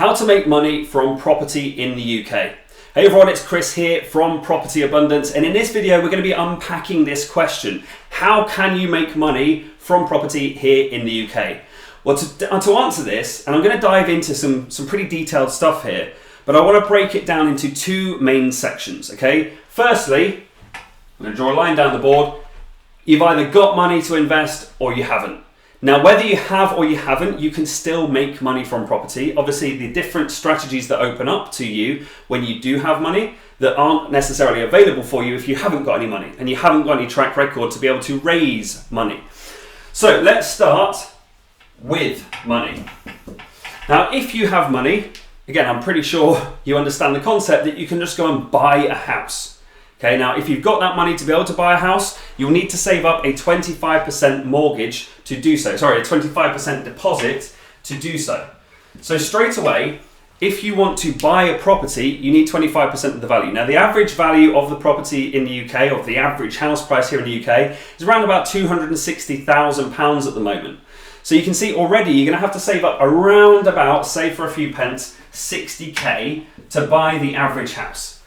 How to make money from property in the UK. Hey everyone, it's Chris here from Property Abundance, and in this video we're going to be unpacking this question. How can you make money from property here in the UK? Well, to answer this, and I'm going to dive into some pretty detailed stuff here, but I want to break it down into two main sections, okay? Firstly, I'm going to draw a line down the board. You've either got money to invest or you haven't. Now, whether you have or you haven't, you can still make money from property. Obviously, the different strategies that open up to you when you do have money that aren't necessarily available for you if you haven't got any money and you haven't got any track record to be able to raise money. So let's start with money. Now, if you have money, again, I'm pretty sure you understand the concept that you can just go and buy a house. Okay, now if you've got that money to be able to buy a house, you'll need to save up a 25% mortgage to do so. Sorry, a 25% deposit to do so. So straight away, if you want to buy a property, you need 25% of the value. Now the average value of the property in the UK, or the average house price here in the UK, is around about £260,000 at the moment. So you can see already you're going to have to save up around about, say for a few pence, 60k to buy the average house.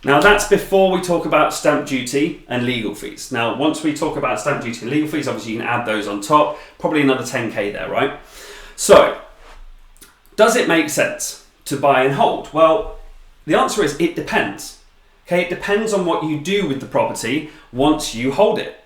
Now that's before we talk about stamp duty and legal fees. Now once we talk about stamp duty and legal fees, obviously you can add those on top, probably another 10k there, right? So, does it make sense to buy and hold? Well, the answer is it depends. Okay, it depends on what you do with the property once you hold it.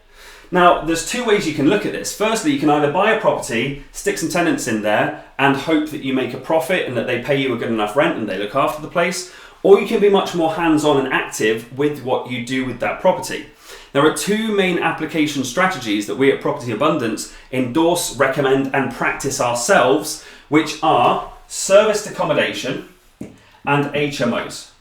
Now, there's two ways you can look at this. Firstly, you can either buy a property, stick some tenants in there, and hope that you make a profit and that they pay you a good enough rent and they look after the place. Or you can be much more hands-on and active with what you do with that property. There are two main application strategies that we at Property Abundance endorse, recommend, and practice ourselves, which are serviced accommodation and HMOs.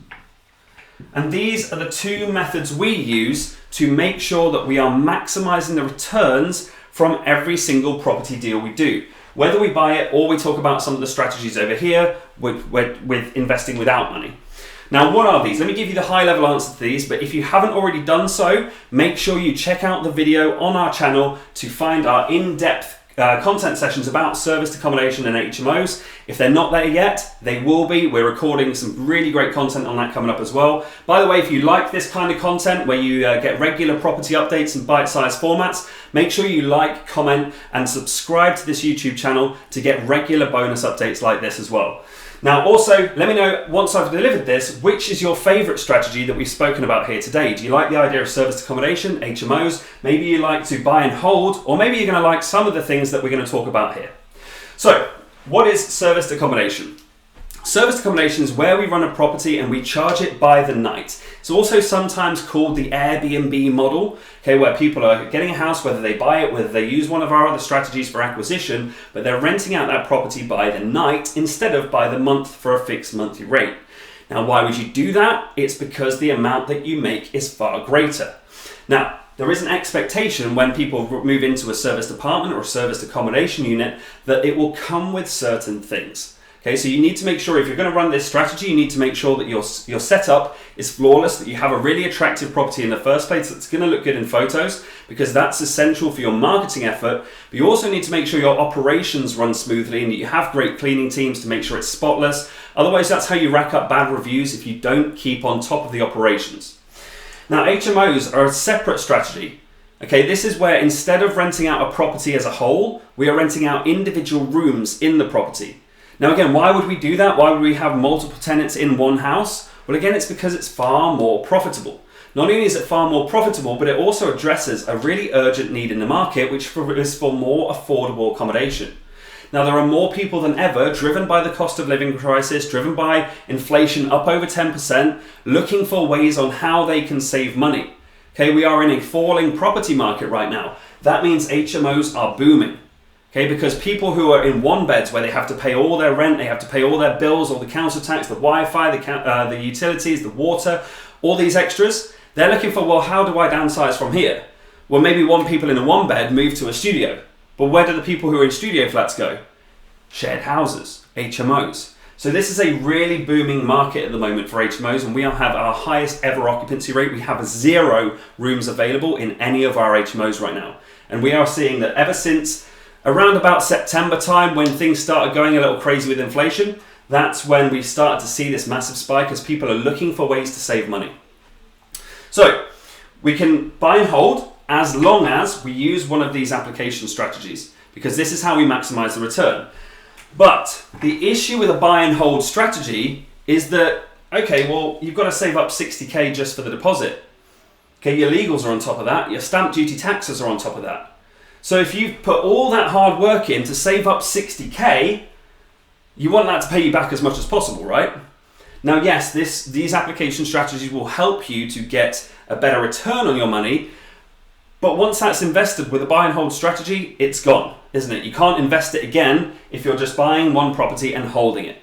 And these are the two methods we use to make sure that we are maximizing the returns from every single property deal we do. Whether we buy it or we talk about some of the strategies over here with investing without money. Now, what are these? Let me give you the high-level answer to these, but if you haven't already done so, make sure you check out the video on our channel to find our in-depth content sessions about serviced accommodation and HMOs. If they're not there yet, they will be. We're recording some really great content on that coming up as well. By the way, if you like this kind of content where you get regular property updates in bite-sized formats, make sure you like, comment, and subscribe to this YouTube channel to get regular bonus updates like this as well. Now also, let me know, once I've delivered this, which is your favourite strategy that we've spoken about here today. Do you like the idea of serviced accommodation, HMOs? Maybe you like to buy and hold, or maybe you're going to like some of the things that we're going to talk about here. So, what is serviced accommodation? Serviced accommodation is where we run a property and we charge it by the night. It's also sometimes called the Airbnb model, okay, where people are getting a house, whether they buy it, whether they use one of our other strategies for acquisition, but they're renting out that property by the night instead of by the month for a fixed monthly rate. Now, why would you do that? It's because the amount that you make is far greater. Now, there is an expectation when people move into a serviced apartment or a serviced accommodation unit that it will come with certain things. Okay, so you need to make sure if you're going to run this strategy, you need to make sure that your setup is flawless, that you have a really attractive property in the first place that's going to look good in photos, because that's essential for your marketing effort. But you also need to make sure your operations run smoothly and that you have great cleaning teams to make sure it's spotless. Otherwise, that's how you rack up bad reviews if you don't keep on top of the operations. Now, HMOs are a separate strategy. Okay, this is where instead of renting out a property as a whole, we are renting out individual rooms in the property. Now again, why would we do that? Why would we have multiple tenants in one house? Well, again, it's because it's far more profitable. Not only is it far more profitable, but it also addresses a really urgent need in the market, which is for more affordable accommodation. Now, there are more people than ever, driven by the cost of living crisis, driven by inflation up over 10%, looking for ways on how they can save money. Okay, we are in a falling property market right now. That means HMOs are booming. Okay, because people who are in one beds where they have to pay all their rent, they have to pay all their bills, all the council tax, the Wi-Fi, the utilities, the water, all these extras, they're looking for, well, how do I downsize from here? Well, maybe one people in a one bed move to a studio. But where do the people who are in studio flats go? Shared houses, HMOs. So this is a really booming market at the moment for HMOs, and we have our highest ever occupancy rate. We have 0 rooms available in any of our HMOs right now. And we are seeing that ever since around about September time, when things started going a little crazy with inflation, that's when we start to see this massive spike as people are looking for ways to save money. So we can buy and hold as long as we use one of these application strategies, because this is how we maximize the return. But the issue with a buy and hold strategy is that, okay, well, you've got to save up 60K just for the deposit. Okay, your legals are on top of that, your stamp duty taxes are on top of that. So if you've put all that hard work in to save up 60K, you want that to pay you back as much as possible, right? Now, yes, these application strategies will help you to get a better return on your money, but once that's invested with a buy and hold strategy, it's gone, isn't it? You can't invest it again if you're just buying one property and holding it.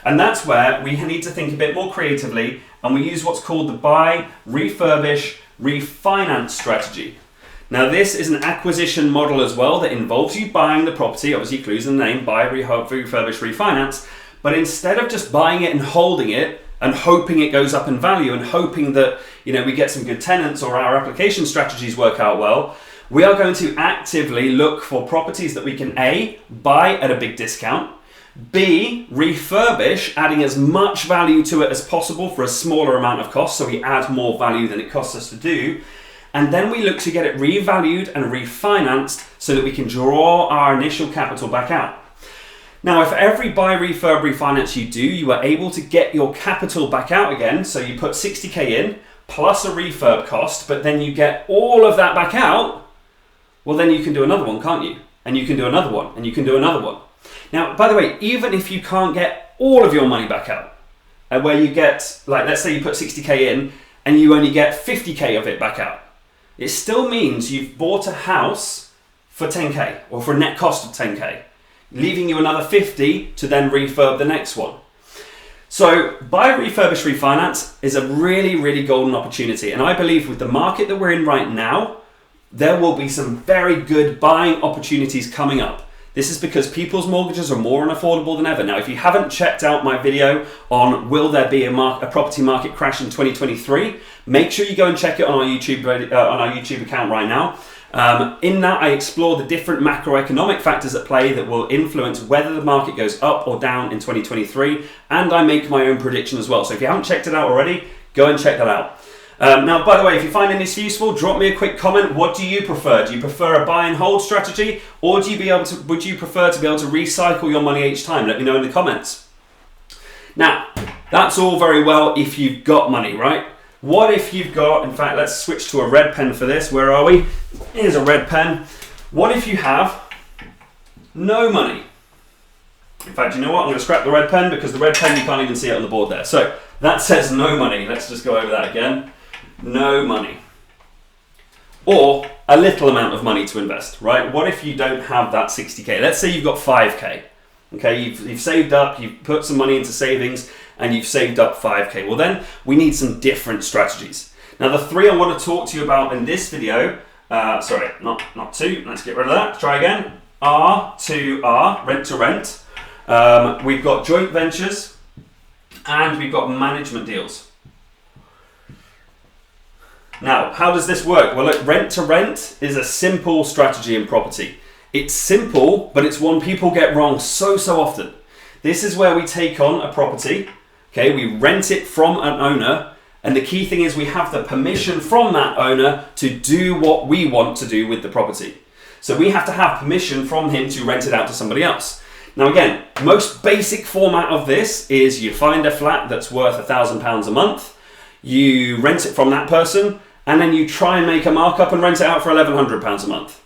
And that's where we need to think a bit more creatively, and we use what's called the buy, refurbish, refinance strategy. Now, this is an acquisition model as well that involves you buying the property, obviously clues in the name, buy, refurbish, refinance, but instead of just buying it and holding it and hoping it goes up in value and hoping that, you know, we get some good tenants or our application strategies work out well, we are going to actively look for properties that we can A, buy at a big discount, B, refurbish, adding as much value to it as possible for a smaller amount of cost, so we add more value than it costs us to do, and then we look to get it revalued and refinanced so that we can draw our initial capital back out. Now, if every buy, refurb, refinance you do, you are able to get your capital back out again, so you put 60K in, plus a refurb cost, but then you get all of that back out, well then you can do another one, can't you? And you can do another one, and you can do another one. Now, by the way, even if you can't get all of your money back out, where you get, like, let's say you put 60K in, and you only get 50K of it back out, it still means you've bought a house for 10K, or for a net cost of 10K, leaving you another 50 to then refurb the next one. So buy, refurbish, refinance is a really, really golden opportunity. And I believe with the market that we're in right now, there will be some very good buying opportunities coming up. This is because people's mortgages are more unaffordable than ever. Now, if you haven't checked out my video on will there be a property market crash in 2023, make sure you go and check it on our YouTube account right now. In that, I explore the different macroeconomic factors at play that will influence whether the market goes up or down in 2023, and I make my own prediction as well. So if you haven't checked it out already, go and check that out. Now, by the way, if you're finding this useful, drop me a quick comment. What do you prefer? Do you prefer a buy and hold strategy, or would you prefer to be able to recycle your money each time? Let me know in the comments. Now, that's all very well if you've got money, right? What if you've got, in fact, let's switch to a red pen for this. Where are we? Here's a red pen. What if you have no money? In fact, you know what? I'm going to scrap the red pen because the red pen, you can't even see it on the board there. So that says no money. Let's just go over that again. No money. Or a little amount of money to invest, right? What if you don't have that 60K? Let's say you've got 5K. Okay, you've saved up, you've put some money into savings, and you've saved up 5K. Well, then we need some different strategies. Now, the three I want to talk to you about in this video, sorry, not two, let's get rid of that, try again. R2R, rent to rent. We've got joint ventures, and we've got management deals. Now, how does this work? Well, look, rent to rent is a simple strategy in property. It's simple, but it's one people get wrong so often. This is where we take on a property, okay, we rent it from an owner, and the key thing is we have the permission from that owner to do what we want to do with the property. So we have to have permission from him to rent it out to somebody else. Now again, most basic format of this is you find a flat that's worth £1,000 a month, you rent it from that person, and then you try and make a markup and rent it out for £1,100 a month.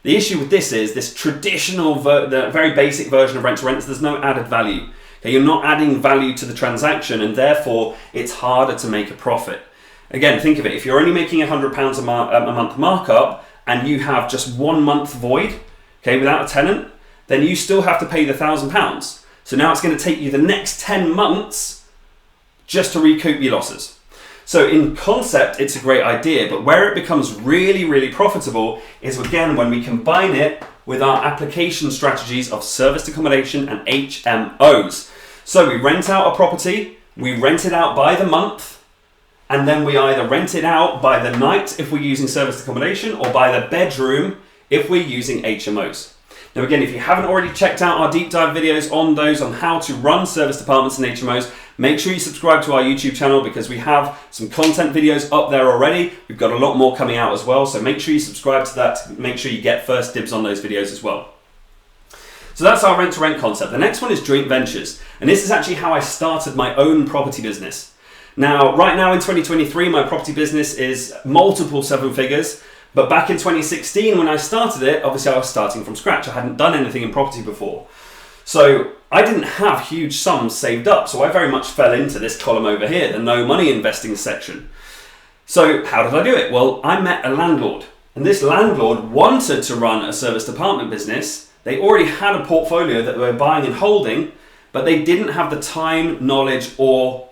The issue with this is this traditional, the very basic version of rent to rent, there's no added value. Okay, you're not adding value to the transaction, and therefore it's harder to make a profit. Again, think of it, if you're only making £100 a month markup and you have just 1 month void, okay, without a tenant, then you still have to pay the £1,000. So now it's going to take you the next 10 months just to recoup your losses. So in concept, it's a great idea, but where it becomes really, really profitable is, again, when we combine it with our application strategies of serviced accommodation and HMOs. So we rent out a property, we rent it out by the month, and then we either rent it out by the night if we're using serviced accommodation, or by the bedroom if we're using HMOs. Now again, if you haven't already checked out our deep dive videos on those, on how to run service departments and HMOs, make sure you subscribe to our YouTube channel because we have some content videos up there already. We've got a lot more coming out as well, so make sure you subscribe to that to make sure you get first dibs on those videos as well. So that's our rent-to-rent concept. The next one is joint ventures, and this is actually how I started my own property business. Now, right now in 2023, my property business is multiple seven figures. But back in 2016, when I started it, obviously I was starting from scratch. I hadn't done anything in property before. So I didn't have huge sums saved up. So I very much fell into this column over here, the no money investing section. So how did I do it? Well, I met a landlord. And this landlord wanted to run a service department business. They already had a portfolio that they were buying and holding, but they didn't have the time, knowledge, or,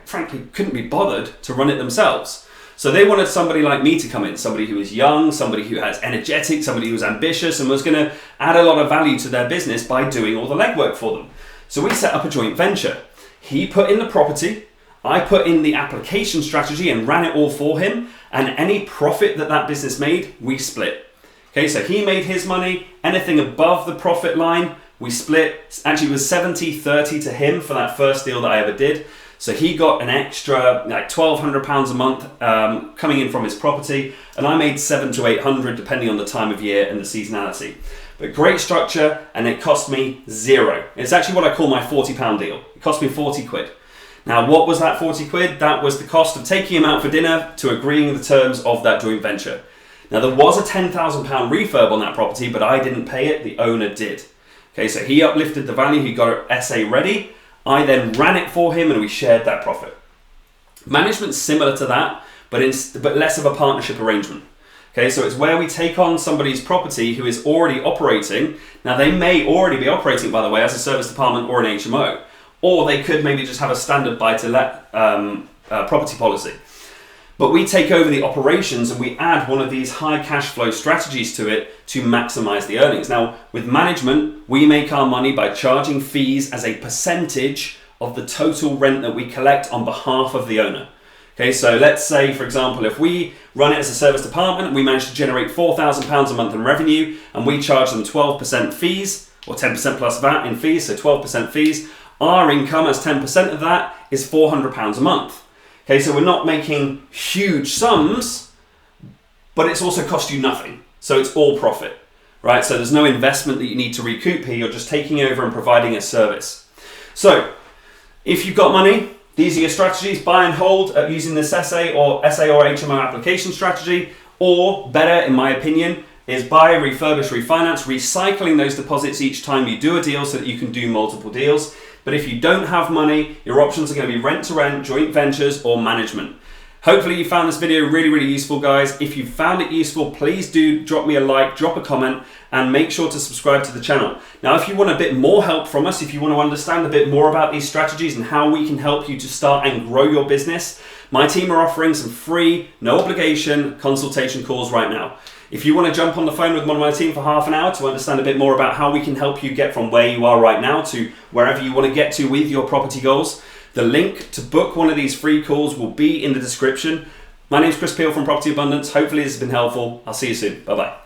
frankly, couldn't be bothered to run it themselves. So they wanted somebody like me to come in, somebody who was young, somebody who was energetic, somebody who was ambitious and was going to add a lot of value to their business by doing all the legwork for them. So we set up a joint venture. He put in the property, I put in the application strategy and ran it all for him, and any profit that business made, we split. Okay, so he made his money, anything above the profit line, we split. Actually, it was 70-30 to him for that first deal that I ever did. So he got an extra like £1,200 a month coming in from his property, and I made £700 to £800 depending on the time of year and the seasonality. But great structure, and it cost me zero. It's actually what I call my £40 deal. It cost me 40 quid. Now, what was that 40 quid? That was the cost of taking him out for dinner to agreeing the terms of that joint venture. Now, there was a £10,000 refurb on that property, but I didn't pay it, the owner did. Okay, so he uplifted the value, he got an SA ready. I then ran it for him and we shared that profit. Management's similar to that, but less of a partnership arrangement. Okay, so it's where we take on somebody's property who is already operating. Now they may already be operating, by the way, as a service department or an HMO, or they could maybe just have a standard buy-to-let property policy. But we take over the operations and we add one of these high cash flow strategies to it to maximize the earnings. Now, with management, we make our money by charging fees as a percentage of the total rent that we collect on behalf of the owner. Okay, so let's say, for example, if we run it as a service department, we manage to generate £4,000 a month in revenue and we charge them 12% fees, or 10% plus VAT in fees, so 12% fees. Our income as 10% of that is £400 a month. Okay, so we're not making huge sums, but it's also cost you nothing. So it's all profit, right? So there's no investment that you need to recoup here. You're just taking over and providing a service. So if you've got money, these are your strategies: buy and hold using this SA or HMO application strategy, or better, in my opinion, is buy, refurbish, refinance, recycling those deposits each time you do a deal so that you can do multiple deals. But if you don't have money, your options are going to be rent-to-rent, joint ventures, or management. Hopefully you found this video really, really useful, guys. If you found it useful, please do drop me a like, drop a comment, and make sure to subscribe to the channel. Now, if you want a bit more help from us, if you want to understand a bit more about these strategies and how we can help you to start and grow your business, my team are offering some free, no obligation consultation calls right now. If you want to jump on the phone with one of my team for half an hour to understand a bit more about how we can help you get from where you are right now to wherever you want to get to with your property goals, the link to book one of these free calls will be in the description. My name is Chris Peel from Property Abundance. Hopefully this has been helpful. I'll see you soon. Bye-bye.